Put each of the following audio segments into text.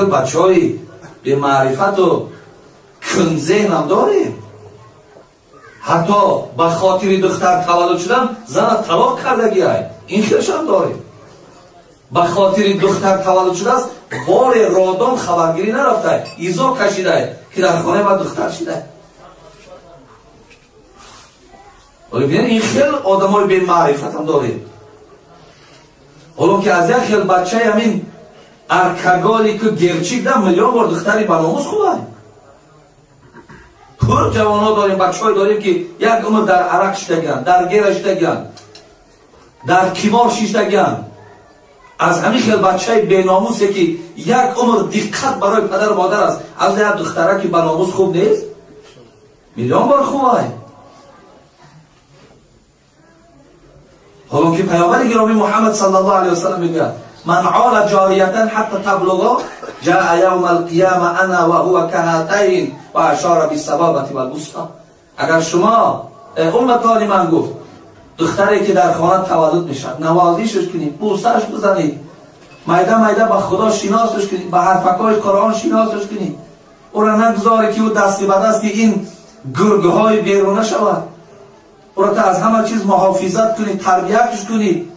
خیلی بچه های به معرفت و کنزین هم داریم. حتی به خاطر دختر تولد شدن زن طلاق کردگی های این خیلیش هم داریم. به خاطر دختر تولد شده است بار رادان خبرگیری نرفته ایزا کشیده که در خانه با دختر شده. ولی بینید این خیلی آدم های به معرفت هم داریم. حالا که از یک خیلی بچه همین ارکگالی که گرچی 10 میلیون بار دختری به ناموس خوبه. پر جوان ها داریم، بچه های داریم که یک عمر در عرق شدگن، در گیر شدگن، در کیمار شدگن. از همین خیلی بچه های به ناموسه که یک عمر دقت برای پدر و مادر است، از یک دختره که به ناموس خوب نیست میلیون بار خوبه. حالا که پیامبر گرامی محمد صلی الله علیه و سلم میگه من عال جاریتا حتی تبلغ جاء یوم القیامه انا و هو کهاتین و اشار بالسبابه والوسطى. اگر شما امتان من گفت دختری که در خانه تولد میشد نوازیشش کنید، بوسش بزنید، میده میده به خدا شناسش کنید، به حرفکای قرآن شناسش کنید، او را نگذاره که او دستی به دستی این گرگه های بیرونه شود. او را از همه چیز محافظت کنید، تربیتش کنید.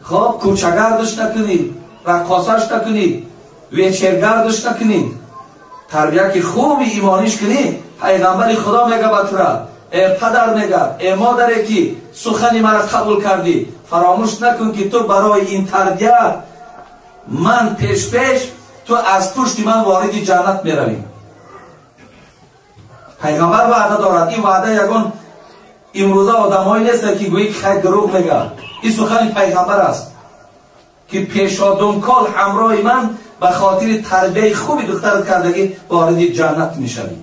خب کوچگردش نکنید، رقاصش نکنید، ویچرگردش نکنید، تربیت خوبی ایمانیش کنید. پیغمبر خدا میگه بطره ای پدر میگه ای مادری که سخنی مرا قبول کردی فراموش نکن که تو برای این تربیت من پیش تو از پشت من وارد جنت میروی. پیغمبر وعده دارد. این وعده یگان امروزه آدمایی نیست که گویی خیلی دروغ میگه. این سخن پیغمبر است که پیشادم کال همراه من به خاطر تربیت خوبی دخترت کردگی وارد جنت میشوی.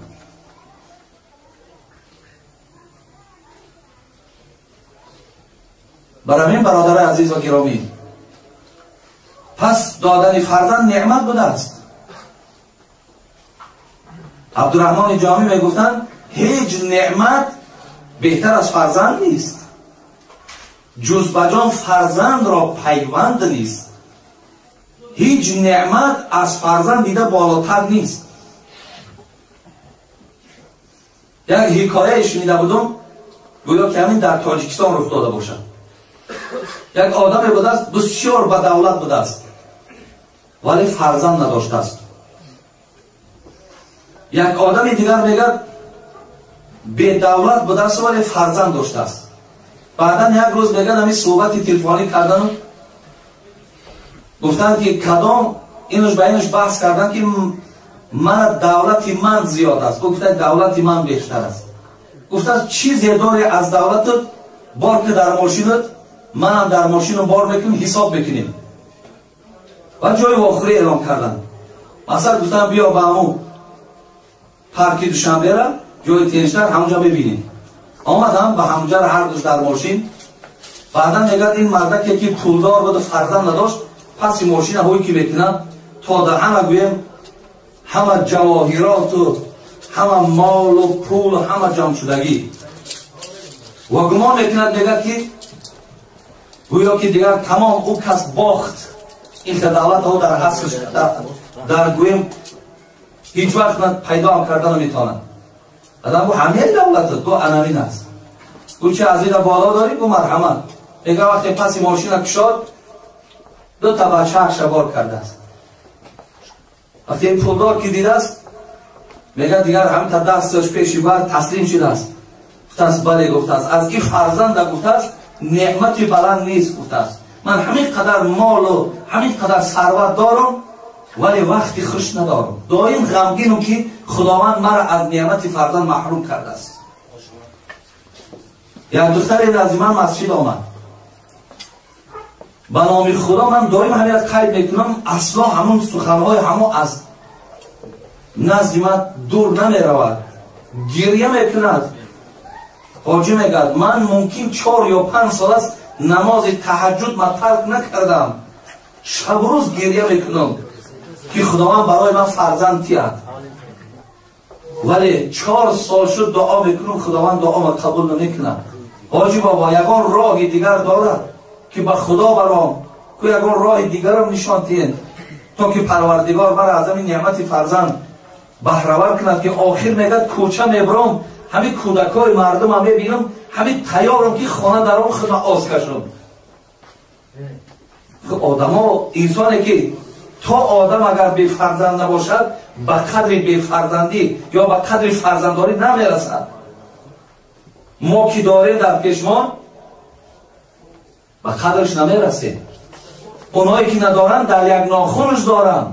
برای این برادر عزیز و گرامی، پس دادن فرزند نعمت بوده است. عبدالرحمن جامی میگفتند هیچ نعمت بهتر از فرزند نیست، جز بجان فرزند را پیوند نیست. هیچ نعمت از فرزند دیده بالاتر نیست. یک حکایه شنیده بودم، گویا که همین در تاجیکستان رخ داده باشد. یک آدم بوده است بسیار با دولت بوده است ولی فرزند نداشته است. یک آدم دیگر میگه به دولت بوده است ولی فرزند داشته است. بعدا یک روز میگه همین صحبت تلفنی کردن، گفتن که کدام اینش با اینش بحث کردن که من دولت من زیاد است، گفتن دولت من بیشتر است. گفتن چیزی داری از دولت بار که در ماشینت من در ماشین بار میکنم حساب بکنیم. و جای آخری اعلام کردن، مثلا گفتن بیا با همون پارکی دوشنبه را جای تینشتر همونجا ببینیم. آمدم به همونجا هر دوش در ماشین. بعدا میگه این مرده که پولدار بود و فرزند نداشت، پس این ماشین هایی که میکنن تا در همه گویم همه جواهرات و همه مال و پول و همه جمع شدگی و گمان میکند میگه که گویا که دیگر تمام او کس باخت این که دولت ها در حسش در گویم هیچ وقت پیدا کردن نمیتونن. ادام همه دولت تو انامین است. گو چه از این بالا داری گو مرحمت. میگه وقتی پس ماشین کشاد 2 تا بچه شبار کرده است. وقتی این پولدار که دیده است میگه دیگر همین تا دستش پیشی بر تسلیم شده است. گفته است بله، گفته است از این فرزند گفته است نعمتی بلند نیست. گفته است من همین قدر مال و همین قدر ثروت دارم ولی وقتی خوش ندارم، دائم غمگینم که خداوند مرا از نعمت فرزند محروم کرده است. یک دختر از من مسجد آمد، به نام خدا من دائم همین قید میکنم اصلا همون سخنهای همون از نزد من دور نمی رود. گریه میکند. حاجی میگد من ممکن 4 یا 5 سال است نماز تهجد من ترک نکردم، شب و روز گریه میکنم که خداوند برای من فرزند تیاد، ولی 4 سال شد دعا میکنم خداوند دعا ما قبول نمیکنه. حاجی بابا یگان راه دیگر دارد که به خدا برام که یگان راه دیگر هم نشان تین تا که پروردگار برای از این نعمت فرزند بهره‌ور کند که آخر میگد کوچه میبرم همین کودکای مردم هم میبینم همین تیارم که خانه در آن خود آز کشم. آدم ها انسانی که تا آدم اگر بی فرزند نباشد به قدر بی فرزندی یا به قدر فرزندداری نمیرسد. ما که داریم در پیشمان به قدرش نمیرسیم. اونایی که ندارن در یک ناخونش دارن،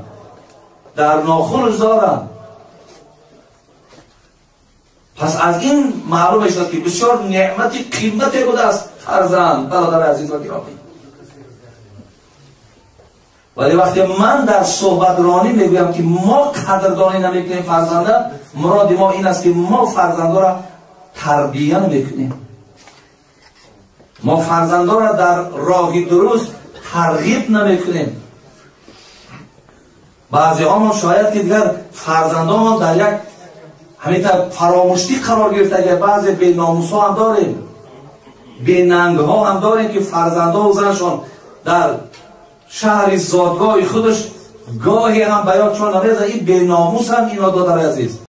در ناخونش دارن. پس از این معلوم میشد که بسیار نعمت قیمتی بوده است فرزند. برادر عزیز و گرامی، ولی وقتی من در صحبت رانی میگویم که ما قدردانی نمیکنیم فرزنده، مراد ما این است که ما فرزنده را تربیت نمیکنیم، ما فرزنده را در راه درست ترغیب نمیکنیم. بعضی ها ما شاید که دیگر فرزنده ما در یک همین فراموشی قرار گرفته. اگر بعضی بی ناموس ها هم داریم، بی ننگ ها هم داریم که فرزنده و زنشان در شهر زادگاه خودش گاهی هم بیاد چون نمیزه این بی ناموس هم اینا دادر عزیز.